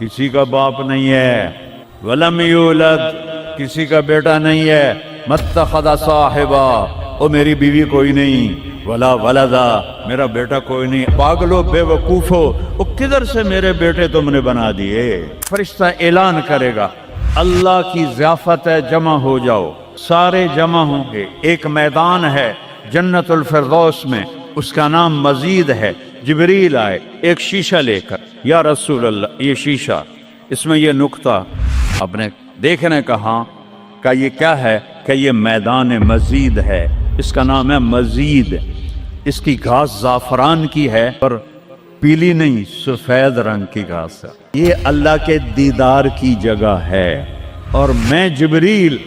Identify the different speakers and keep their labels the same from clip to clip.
Speaker 1: کسی کا باپ نہیں ہے، ولم یولد کسی کا بیٹا نہیں ہے، متخذ صاحبا او میری بیوی کوئی نہیں، ولا ولدا میرا بیٹا کوئی نہیں۔ پاگلو بے وقوفو او کدھر سے میرے بیٹے تم نے بنا دیے؟ فرشتہ اعلان کرے گا اللہ کی ضیافت ہے، جمع ہو جاؤ، سارے جمع ہوں گے۔ ایک میدان ہے جنت الفردوس میں، اس کا نام مزید ہے۔ جبریل آئے ایک شیشہ لے کر، یا رسول اللہ یہ شیشہ، اس میں یہ نقطہ آپ نے دیکھنے کہا کہ یہ کیا ہے؟ کہ یہ میدان مزید ہے، اس کا نام ہے مزید۔ اس کی گھاس زعفران کی ہے اور پیلی نہیں، سفید رنگ کی گھاس ہے۔ یہ اللہ کے دیدار کی جگہ ہے، اور میں جبریل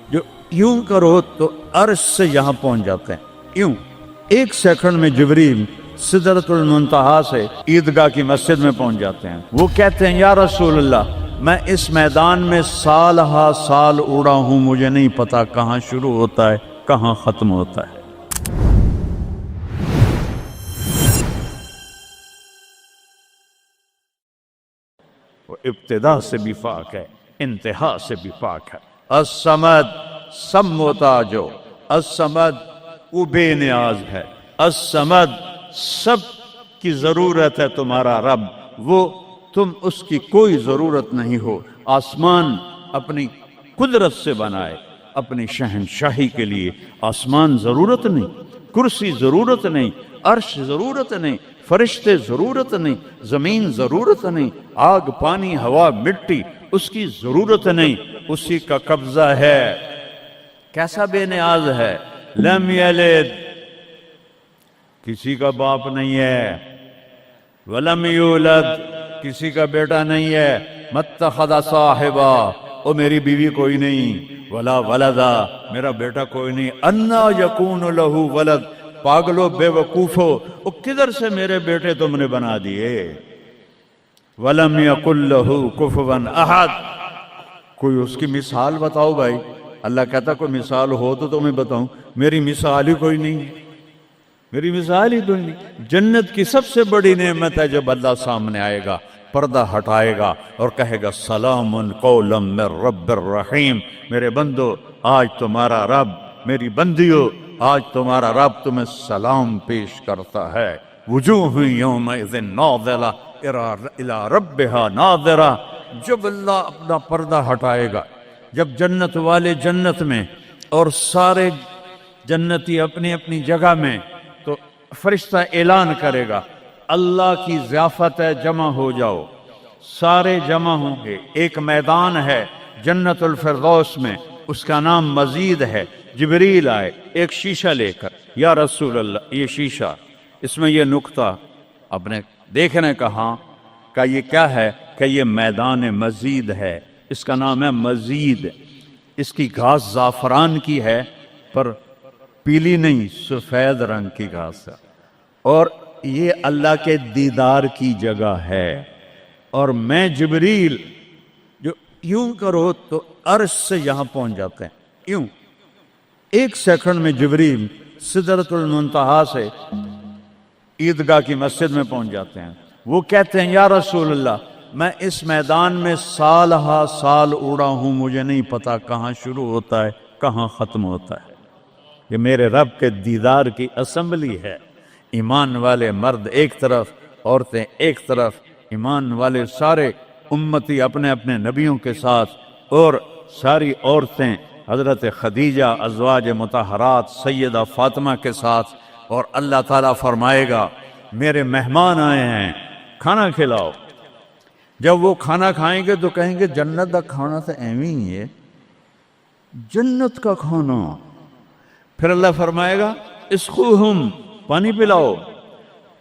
Speaker 1: جو یوں کرو تو عرش سے یہاں پہنچ جاتے ہیں، یوں ایک سیکنڈ میں جبریل سدرۃ المنتہا سے عیدگاہ کی مسجد میں پہنچ جاتے ہیں۔ وہ کہتے ہیں یا رسول اللہ میں اس میدان میں سال ہا سال اڑا ہوں، مجھے نہیں پتا کہاں شروع ہوتا ہے کہاں ختم ہوتا ہے۔ وہ ابتدا سے بھی پاک ہے، انتہا سے بھی پاک ہے۔ الصمد سب محتاجو، الصمد وہ بے نیاز ہے، الصمد سب کی ضرورت ہے تمہارا رب، وہ تم اس کی کوئی ضرورت نہیں ہو۔ آسمان اپنی قدرت سے بنائے، اپنی شہنشاہی کے لیے آسمان ضرورت نہیں، کرسی ضرورت نہیں، عرش ضرورت نہیں، فرشتے ضرورت نہیں، زمین ضرورت نہیں، آگ پانی ہوا مٹی اس کی ضرورت نہیں، اسی کا قبضہ ہے۔ کیسا بے نیاز ہے؟ لم یلد کسی کا باپ نہیں ہے، ولم یولد کسی کا بیٹا نہیں ہے، متخذ صاحبا او میری بیوی کوئی نہیں، ولا ولدا میرا بیٹا کوئی نہیں، انا یکون لہ ولد پاگلو بے وقوفو او کدھر سے میرے بیٹے تم نے بنا دیے؟ ولم یکن لہ کفوا احد کوئی اس کی مثال بتاؤ بھائی۔ اللہ کہتا کوئی مثال ہو تو تمہیں بتاؤں، میری مثال ہی کوئی نہیں، میری مثال ہی کوئی نہیں۔ جنت کی سب سے بڑی نعمت ہے جب اللہ سامنے آئے گا، پردہ ہٹائے گا اور کہے گا سلام قولا من رب الرحیم، میرے بندو آج تمہارا رب، میری بندیو آج تمہارا رب تمہیں سلام پیش کرتا ہے۔ وجوہ یومئذ ناظرہ الی ربہا ناظرہ، جب اللہ اپنا پردہ ہٹائے گا، جب جنت والے جنت میں اور سارے جنتی اپنی اپنی جگہ میں، تو فرشتہ اعلان کرے گا اللہ کی ضیافت ہے، جمع ہو جاؤ، سارے جمع ہوں گے۔ ایک میدان ہے جنت الفردوس میں، اس کا نام مزید ہے۔ جبریل آئے ایک شیشہ لے کر، یا رسول اللہ یہ شیشہ، اس میں یہ نقطہ آپ نے دیکھنے کہا کہ یہ کیا ہے؟ کہ یہ میدان مزید ہے، اس کا نام ہے مزید۔ اس کی گھاس زعفران کی ہے پر پیلی نہیں، سفید رنگ کی گھاس ہے، اور یہ اللہ کے دیدار کی جگہ ہے۔ اور میں جبریل جو یوں کرو تو عرش سے یہاں پہنچ جاتے ہیں، یوں ایک سیکنڈ میں جبریل سدرۃ المنتہا سے عیدگاہ کی مسجد میں پہنچ جاتے ہیں۔ وہ کہتے ہیں یا رسول اللہ میں اس میدان میں سال ہا سال اڑا ہوں، مجھے نہیں پتا کہاں شروع ہوتا ہے کہاں ختم ہوتا ہے۔ یہ میرے رب کے دیدار کی اسمبلی ہے، ایمان والے مرد ایک طرف، عورتیں ایک طرف، ایمان والے سارے امتی اپنے اپنے نبیوں کے ساتھ، اور ساری عورتیں حضرت خدیجہ ازواج مطہرات سیدہ فاطمہ کے ساتھ، اور اللہ تعالیٰ فرمائے گا میرے مہمان آئے ہیں کھانا کھلاؤ۔ جب وہ کھانا کھائیں گے تو کہیں گے جنت کا کھانا تو ایویں ہی ہے، جنت کا کھانا۔ پھر اللہ فرمائے گا اسقوہم پانی پلاؤ،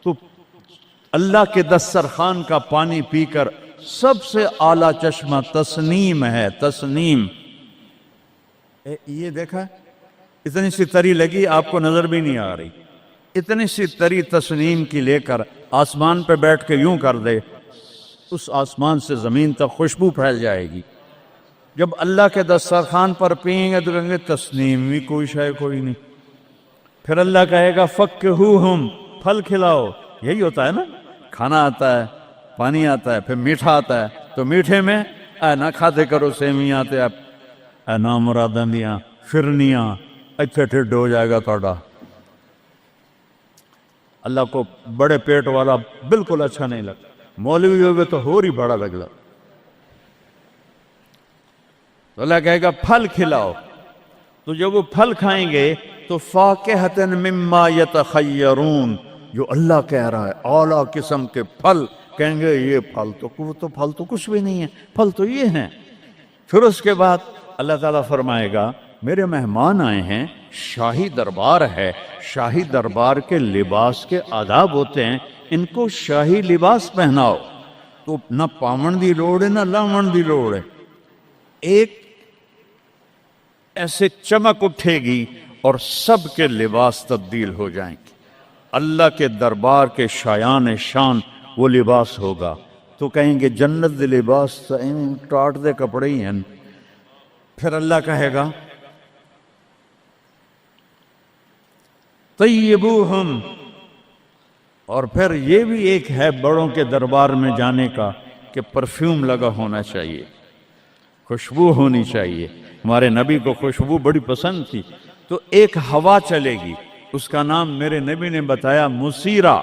Speaker 1: تو اللہ کے دسترخوان کا پانی پی کر سب سے اعلیٰ چشمہ تسنیم ہے، تسنیم۔ یہ دیکھا اتنی سی تری لگی آپ کو نظر بھی نہیں آ رہی، اتنی سی تری تسنیم کی لے کر آسمان پہ بیٹھ کے یوں کر دے، اس آسمان سے زمین تک خوشبو پھیل جائے گی۔ جب اللہ کے دسترخوان پر پئیں گے تو کہیں گے تسنیم بھی کوئی شے کوئی نہیں۔ پھر اللہ کہے گا فکہوہم پھل کھلاؤ، یہی ہوتا ہے نا، کھانا آتا ہے، پانی آتا ہے، پھر میٹھا آتا ہے، تو میٹھے میں اے نہ کھاتے کرو سیویاں تے اے نامراداں دیاں فرنیاں، اتنے ٹھڈ ہو جائے گا تھوڑا۔ اللہ کو بڑے پیٹ والا بالکل اچھا نہیں لگتا، مولوی ہوئے تو ہی بڑا لگتا۔ تو اللہ کہے گا پھل کھلاؤ، تو جب وہ پھل کھائیں گے تو فاکہۃ مما یتخیرون، جو اللہ کہہ رہا ہے اعلیٰ قسم کے پھل، کہیں گے یہ پھل تو کچھ بھی نہیں ہے، پھل تو یہ ہیں۔ پھر اس کے بعد اللہ تعالیٰ فرمائے گا میرے مہمان آئے ہیں، شاہی دربار ہے، شاہی دربار کے لباس کے آداب ہوتے ہیں، ان کو شاہی لباس پہناؤ۔ تو نہ پاون دی لوڑ ہے نہ لاون دی لوڑ ہے، ایک ایسے چمک اٹھے گی اور سب کے لباس تبدیل ہو جائیں گے۔ اللہ کے دربار کے شایان شان وہ لباس ہوگا، تو کہیں گے جنت دے لباس ٹاٹ دے کپڑے ہی ہیں۔ پھر اللہ کہے گا طیبوہم، اور پھر یہ بھی ایک ہے بڑوں کے دربار میں جانے کا کہ پرفیوم لگا ہونا چاہیے، خوشبو ہونی چاہیے۔ ہمارے نبی کو خوشبو بڑی پسند تھی، تو ایک ہوا چلے گی، اس کا نام میرے نبی نے بتایا مسیرہ۔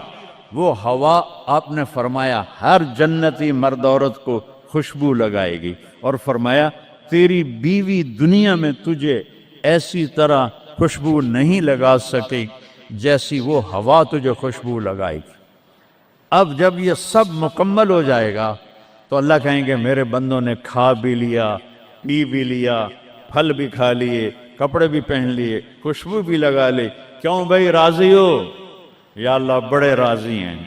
Speaker 1: وہ ہوا آپ نے فرمایا ہر جنتی مرد عورت کو خوشبو لگائے گی، اور فرمایا تیری بیوی دنیا میں تجھے ایسی طرح خوشبو نہیں لگا سکے جیسی وہ ہوا تجھے خوشبو لگائے گی۔ اب جب یہ سب مکمل ہو جائے گا تو اللہ کہیں گے میرے بندوں نے کھا بھی لیا، پی بھی لیا، پھل بھی کھا لیے، کپڑے بھی پہن لیے، خوشبو بھی لگا لی، کیوں بھائی راضی ہو؟ یا اللہ بڑے راضی ہیں،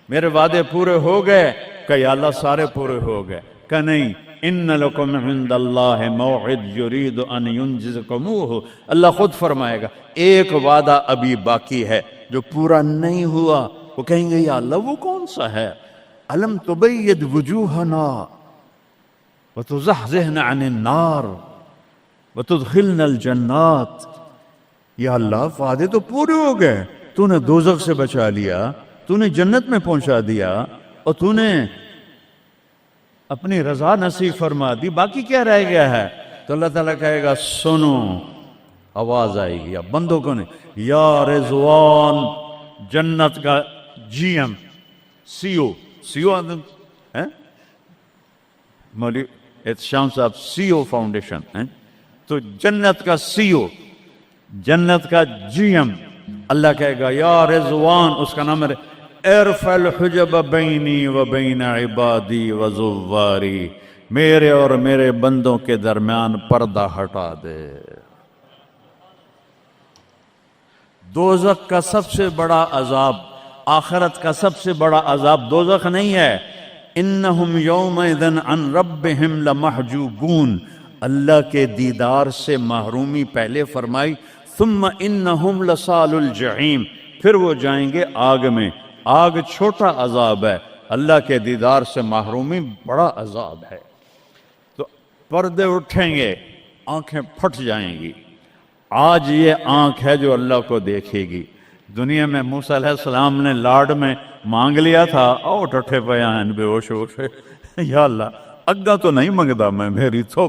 Speaker 1: میرے وعدے پورے ہو گئے؟ کہ یا اللہ سارے پورے ہو گئے۔ کہ نہیں، ان لکم عند اللہ موعد یرید ان ینجزکموہ، اللہ خود فرمائے گا ایک وعدہ ابھی باقی ہے جو پورا نہیں ہوا۔ وہ کہیں گے یا اللہ وہ کون سا ہے؟ الم تبید وجوہنا وتزحزحنا عن النار وتدخلنا الجنات، یا اللہ وعدے تو پورے ہو گئے، تو نے دوزخ سے بچا لیا، تو نے جنت میں پہنچا دیا، اور تو نے اپنی رضا نصیب فرما دی، باقی کیا رہ گیا ہے؟ تو اللہ تعالیٰ کہے گا سنو، آواز آئے گی اب بندوں کو نہیں، یا رضوان، جنت کا جی ایم سی او مولوی احتشام صاحب سی او فاؤنڈیشن، تو جنت کا سی او، جنت کا جی ایم، اللہ کہے گا یا رضوان، اس کا نام ہے ارفع الحجب بینی و بین عبادی و زواری، میرے اور میرے بندوں کے درمیان پردہ ہٹا دے۔ دوزخ کا سب سے بڑا عذاب، آخرت کا سب سے بڑا عذاب دوزخ نہیں ہے، انہم یومئذ عن ربہم لمحجوبون، اللہ کے دیدار سے محرومی پہلے فرمائی، ثم انہم لصال الجحیم، پھر وہ جائیں گے آگ میں۔ آگ چھوٹا عذاب ہے، اللہ کے دیدار سے محرومی بڑا عذاب ہے۔ تو پردے اٹھیں گے، آنکھیں پھٹ جائیں گی۔ آج یہ آنکھ ہے جو اللہ کو دیکھے گی۔ دنیا میں موسیٰ علیہ السلام نے لاڈ میں مانگ لیا تھا، او ٹھٹھے پیان بے ہوش ہو کے، یا اللہ اگا تو نہیں منگدا میں، میری تو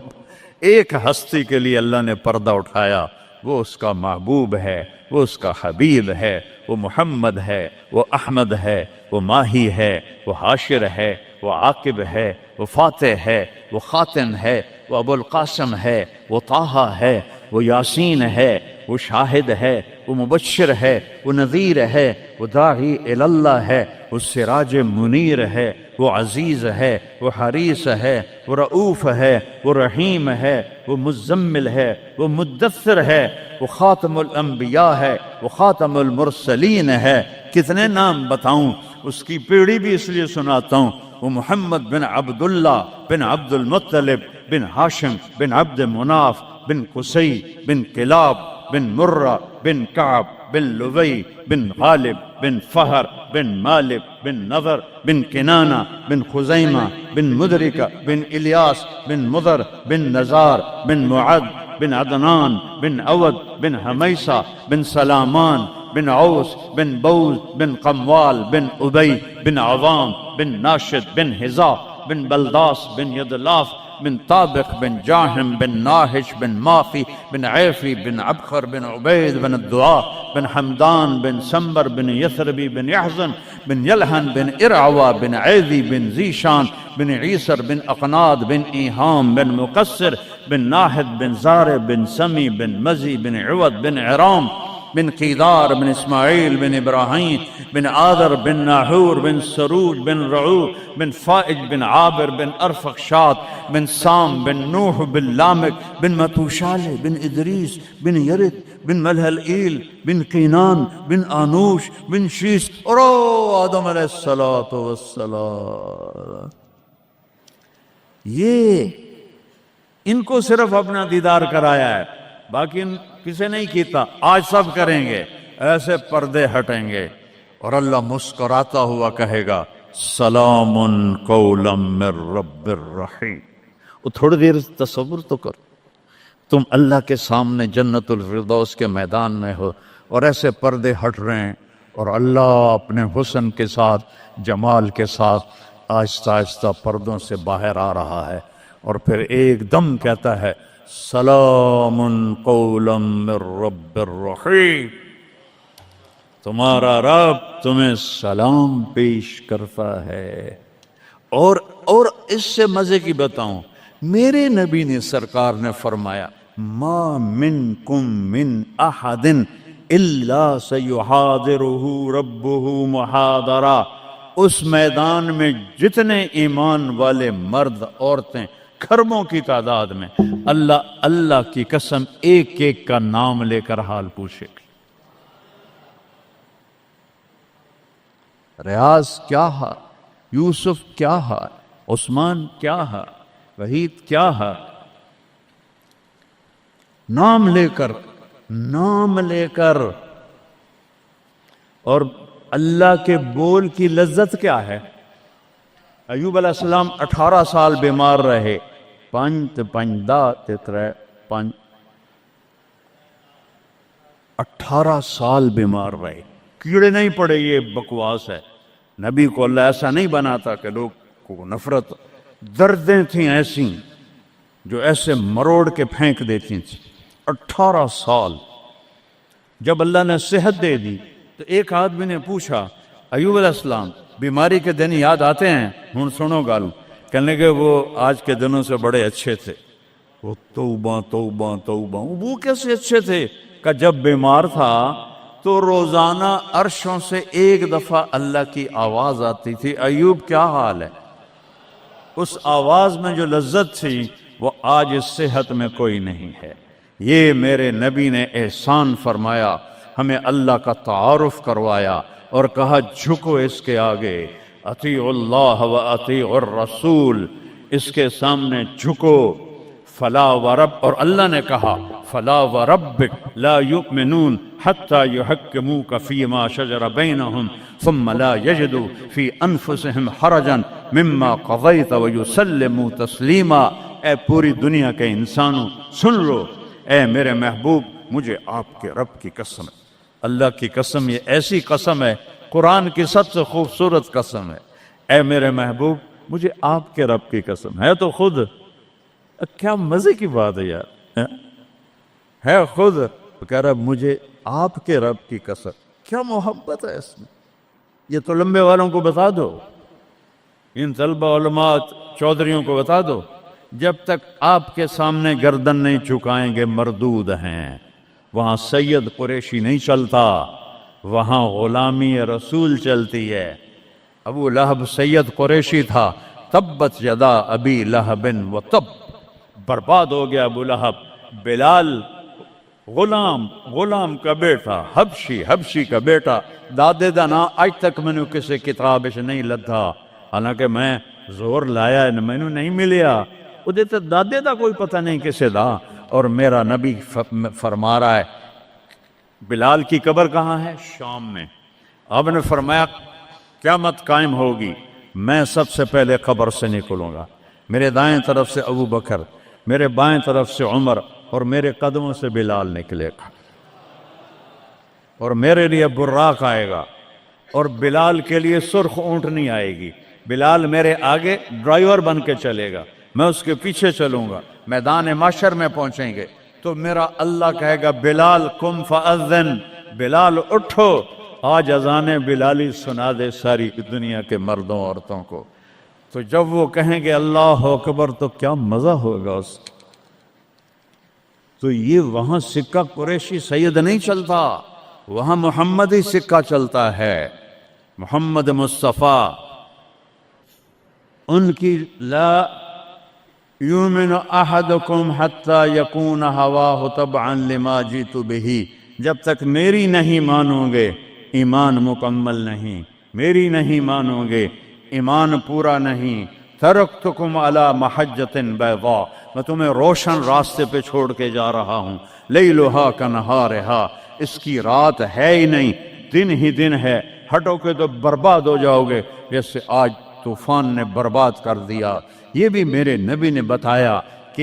Speaker 1: ایک ہستی کے لیے اللہ نے پردہ اٹھایا، وہ اس کا محبوب ہے، وہ اس کا حبیب ہے، وہ محمد ہے، وہ احمد ہے، وہ ماہی ہے، وہ حاشر ہے، وہ عاقب ہے، وہ فاتح ہے، وہ خاتم ہے، وہ ابو القاسم ہے، وہ طٰہٰ ہے، وہ یاسین ہے، وہ شاہد ہے، وہ مبشر ہے، وہ نذیر ہے، وہ داعی الی اللہ ہے، وہ سراج منیر ہے، وہ عزیز ہے، وہ حریص ہے، وہ رؤوف ہے، وہ رحیم ہے، وہ مزمل ہے، وہ مدثر ہے، وہ خاتم الانبیاء ہے، وہ خاتم المرسلین ہے۔ کتنے نام بتاؤں، اس کی پیڑھی بھی اس لیے سناتا ہوں۔ وہ محمد بن عبداللہ بن عبد المطلب بن ہاشم بن عبد مناف بن قصی بن کلاب بن مرہ بن کعب بن لوی بن غالب بن فہر بن مالک بن نضر بن کنانہ بن خزیمہ بن مدرکہ بن الیاس بن مضر بن نزار بن معد بن عدنان بن عود بن حمیسہ بن سلامان بن عوس بن بوز بن قموال بن ابی بن عوام بن ناشد بن حذا بن بلداس بن یدلاف بن طابق بن جاہم بن ناہش بن مافی بن عیفی بن عبخر بن عبید بن الدعاء بن حمدان بن سمبر بن یثربی بن یحزن بن یلحن بن ارعوا بن عیدی بن زیشان بن عیسر بن اقناد بن ایہام بن مقصر بن ناحد بن زار بن سمی بن مزی بن عوض بن عرام بن قیدار بن اسماعیل بن ابراہیم بن آدر بن ناحور بن سروج بن رعو بن فائج بن عابر بن ارفخشاد بن سام بن نوح بن لامک بن متوشالہ بن ادریس بن یرد بن ملہلئیل بن قینان بن آنوش بن شیس اور آدم علیہ السلام. یہ ان کو صرف اپنا دیدار کرایا ہے، باقی کسے نہیں کیتا. آج سب کریں گے، ایسے پردے ہٹیں گے اور اللہ مسکراتا ہوا کہے گا سلام قولا من رب الرحیم. وہ تھوڑی دیر تصور تو کر، تم اللہ کے سامنے جنت الفردوس کے میدان میں ہو اور ایسے پردے ہٹ رہے ہیں اور اللہ اپنے حسن کے ساتھ، جمال کے ساتھ آہستہ آہستہ پردوں سے باہر آ رہا ہے اور پھر ایک دم کہتا ہے سلام قولا من رب الرحیم. تمہارا رب تمہیں سلام پیش کرتا ہے. اور اس سے مزے کی بتاؤں، میرے نبی نے سرکار نے فرمایا ما منکم من احد الا سیحاضرہ ربہ محاضرہ. اس میدان میں جتنے ایمان والے مرد عورتیں کھربوں کی تعداد میں، اللہ کی قسم ایک ایک کا نام لے کر حال پوچھے گی. ریاض کیا ہے، یوسف کیا ہے، عثمان کیا ہے، وحید کیا ہے، نام لے کر. اور اللہ کے بول کی لذت کیا ہے. ایوب علیہ السلام 18 سال بیمار رہے، 18 سال بیمار رہے، کیڑے نہیں پڑے. یہ بکواس ہے. نبی کو اللہ ایسا نہیں بناتا کہ لوگ کو نفرت. دردیں تھیں ایسی جو ایسے مروڑ کے پھینک دیتی تھیں. 18 سال. جب اللہ نے صحت دے دی تو ایک آدمی نے پوچھا ایوب علیہ السلام بیماری کے دن یاد آتے ہیں؟ ہن سنو گالو. کہنے کہ وہ آج کے دنوں سے بڑے اچھے تھے. وہ توبہ توبہ توبہ. وہ کیسے اچھے تھے؟ کہ جب بیمار تھا تو روزانہ عرشوں سے ایک دفعہ اللہ کی آواز آتی تھی ایوب کیا حال ہے. اس آواز میں جو لذت تھی وہ آج اس صحت میں کوئی نہیں ہے. یہ میرے نبی نے احسان فرمایا، ہمیں اللہ کا تعارف کروایا اور کہا جھکو اس کے آگے، اطیعوا اللہ و اطیعوا الرسول، اس کے سامنے جھکو. فلا ورب، اور اللہ نے کہا فلا وربک لا یؤمنون حتی یحکموک فیما شجر بینہم ثم لا یجدوا فی انفسہم حرجا مما قضیت ویسلموا تسلیما. اے پوری دنیا کے انسانوں سن لو، اے میرے محبوب مجھے آپ کے رب کی قسم ہے. اللہ کی قسم، یہ ایسی قسم ہے، قرآن کی سب سے خوبصورت قسم ہے. اے میرے محبوب مجھے آپ کے رب کی قسم ہے. تو خود کیا مزے کی بات ہے یار، ہے خود کہہ رہا مجھے آپ کے رب کی قسم. کیا محبت ہے اس میں. یہ تو لمبے والوں کو بتا دو، ان طلبہ علماء چودھریوں کو بتا دو، جب تک آپ کے سامنے گردن نہیں جھکائیں گے مردود ہیں. وہاں سید قریشی نہیں چلتا، وہاں غلامی رسول چلتی ہے. ابو لہب سید قریشی تھا، تبت یدا ابی لہب و تب، برباد ہو گیا ابو لہب. بلال غلام کا بیٹا، حبشی کا بیٹا، دادے دا نا آج تک میں نے کسی کتاب سے نہیں لدھا، حالانکہ میں زور لایا میں نے نہیں ملیا. وہ دیتے دادے دا کوئی پتہ نہیں کسے دا. اور میرا نبی فرما رہا ہے بلال کی قبر کہاں ہے؟ شام میں. آپ نے فرمایا قیامت قائم ہوگی، میں سب سے پہلے قبر سے نکلوں گا. میرے دائیں طرف سے ابو بکر، میرے بائیں طرف سے عمر، اور میرے قدموں سے بلال نکلے گا. اور میرے لیے براق آئے گا، اور بلال کے لیے سرخ اونٹنی آئے گی. بلال میرے آگے ڈرائیور بن کے چلے گا، میں اس کے پیچھے چلوں گا، میدان محشر میں پہنچیں گے تو میرا اللہ کہے گا بلال قم فاذن، بلال اٹھو، آج اذان بلالی سنا دے ساری دنیا کے مردوں عورتوں کو۔ تو جب وہ کہیں گے اللہ اکبر تو کیا مزہ ہوگا اس کا۔ تو یہ وہاں سکہ قریشی سید نہیں چلتا، وہاں محمدی سکہ چلتا ہے، محمد مصطفیٰ۔ ان کی لا یؤمن احدکم حتی یکون ہواہ تبعا لما جئت بہ، جب تک میری نہیں مانو گے ایمان مکمل نہیں، میری نہیں مانو گے ایمان پورا نہیں۔ ترکتکم علی محجۃ بیضاء، میں تمہیں روشن راستے پہ چھوڑ کے جا رہا ہوں، لیلھا کنہارھا، اس کی رات ہے ہی نہیں، دن ہی دن ہے، ہٹو کے تو برباد ہو جاؤ گے جیسے آج طوفان نے برباد کر دیا۔ یہ بھی میرے نبی نے بتایا کہ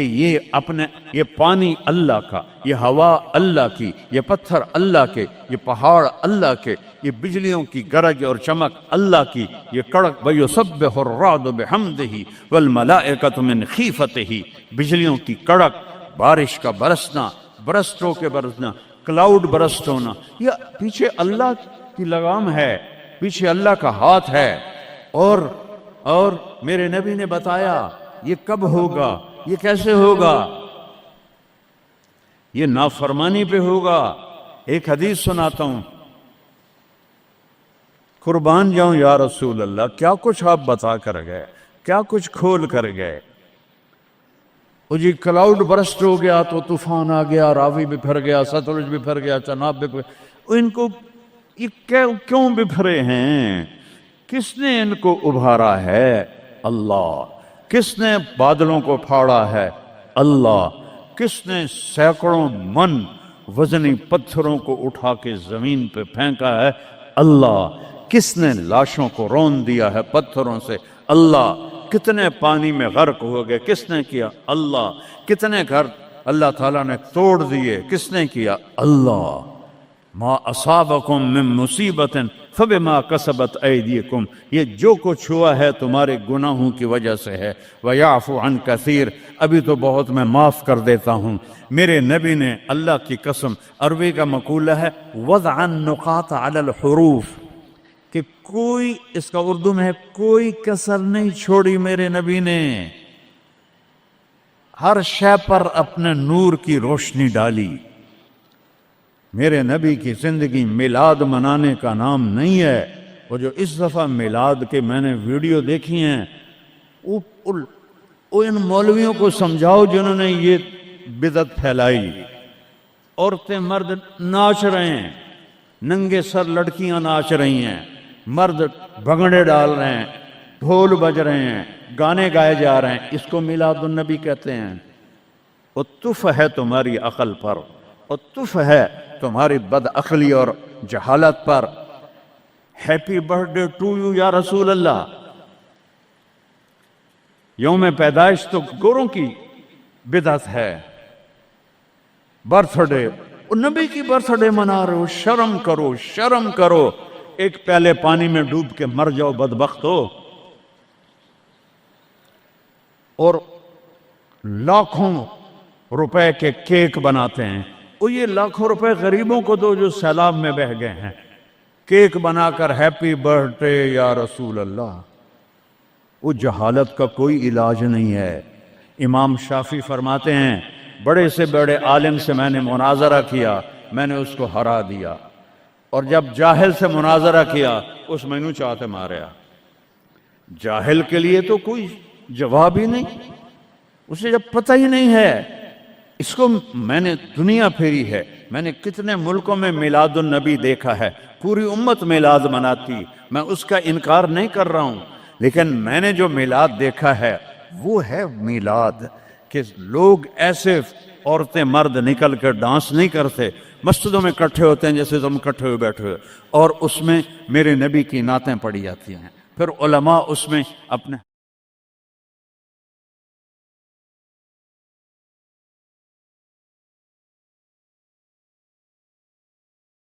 Speaker 1: یہ پانی اللہ کا، یہ ہوا اللہ کی، یہ پتھر اللہ کے، یہ پہاڑ اللہ کے، یہ بجلیوں کی گرج اور چمک اللہ کی، یہ کڑک وَيُسَبِّحُ الرَّعْدُ بِحَمْدِهِ وَالْمَلَائِكَةُ مِنْ خِيفَتِهِ، بجلیوں کی کڑک، بارش کا برسنا، برسٹوں کے برسنا، کلاؤڈ برسٹ ہونا، یہ پیچھے اللہ کی لگام ہے، پیچھے اللہ کا ہاتھ ہے۔ اور میرے نبی نے بتایا یہ کب ہوگا، یہ کیسے ہوگا، یہ نافرمانی پہ ہوگا۔ ایک حدیث سناتا ہوں، قربان جاؤں یا رسول اللہ، کیا کچھ آپ بتا کر گئے، کیا کچھ کھول کر گئے۔ وہ جی کلاؤڈ برسٹ ہو گیا تو طوفان آ گیا، راوی بکھر گیا، ستلج بکھر گیا، چناب بکھر، ان کو یہ کیوں بکھرے ہیں؟ کس نے ان کو ابھارا ہے؟ اللہ۔ کس نے بادلوں کو پھاڑا ہے؟ اللہ۔ کس نے سینکڑوں من وزنی پتھروں کو اٹھا کے زمین پہ پھینکا ہے؟ اللہ۔ کس نے لاشوں کو رون دیا ہے پتھروں سے؟ اللہ۔ کتنے پانی میں غرق ہو گئے، کس نے کیا؟ اللہ۔ کتنے گھر اللہ تعالیٰ نے توڑ دیے، کس نے کیا؟ اللہ۔ ما اصابکم من مصیبت فبما کسبت ایدیکم، یہ جو کچھ ہوا ہے تمہارے گناہوں کی وجہ سے ہے۔ ویعفو عن کثیر، ابھی تو بہت میں معاف کر دیتا ہوں۔ میرے نبی نے اللہ کی قسم، عربی کا مقولہ ہے وضع النقاط علی الحروف، کہ کوئی، اس کا اردو میں ہے کوئی کسر نہیں چھوڑی میرے نبی نے، ہر شے پر اپنے نور کی روشنی ڈالی۔ میرے نبی کی زندگی میلاد منانے کا نام نہیں ہے۔ وہ جو اس دفعہ میلاد کے میں نے ویڈیو دیکھی ہیں، ان مولویوں کو سمجھاؤ جنہوں نے یہ بدعت پھیلائی۔ عورتیں مرد ناچ رہے ہیں، ننگے سر لڑکیاں ناچ رہی ہیں، مرد بھنگڑے ڈال رہے ہیں، ڈھول بج رہے ہیں، گانے گائے جا رہے ہیں، اس کو میلاد النبی کہتے ہیں۔ وہ تف ہے تمہاری عقل پر، اور تف ہے تمہاری بد عقلی اور جہالت پر۔ Happy birthday to you یا رسول اللہ، یوم پیدائش تو گوروں کی بدعت ہے۔ برتھ ڈے، نبی کی برتھ ڈے منا رہے ہو، شرم کرو، شرم کرو۔ ایک پیالے پانی میں ڈوب کے مر جاؤ بدبختو۔ اور لاکھوں روپے کے کیک بناتے ہیں، وہ یہ لاکھوں روپے غریبوں کو دو جو سیلاب میں بہہ گئے ہیں، کیک بنا کر ہیپی برتھ ڈے یا رسول اللہ۔ وہ جہالت کا کوئی علاج نہیں ہے۔ امام شافعی فرماتے ہیں بڑے سے بڑے عالم سے میں نے مناظرہ کیا، میں نے اس کو ہرا دیا، اور جب جاہل سے مناظرہ کیا اس مینو چاہتے ماریا۔ جاہل کے لیے تو کوئی جواب ہی نہیں، اسے جب پتہ ہی نہیں ہے۔ اس کو میں نے دنیا پھیری ہے، میں نے کتنے ملکوں میں میلاد النبی دیکھا ہے، پوری امت میلاد مناتی، میں اس کا انکار نہیں کر رہا ہوں، لیکن میں نے جو میلاد دیکھا ہے وہ ہے میلاد کہ لوگ ایسے، عورتیں مرد نکل کر ڈانس نہیں کرتے، مسجدوں میں اکٹھے ہوتے ہیں جیسے تم اکٹھے ہوئے بیٹھے ہوئے، اور اس میں میرے نبی کی نعتیں پڑھی جاتی ہیں، پھر علماء اس میں اپنے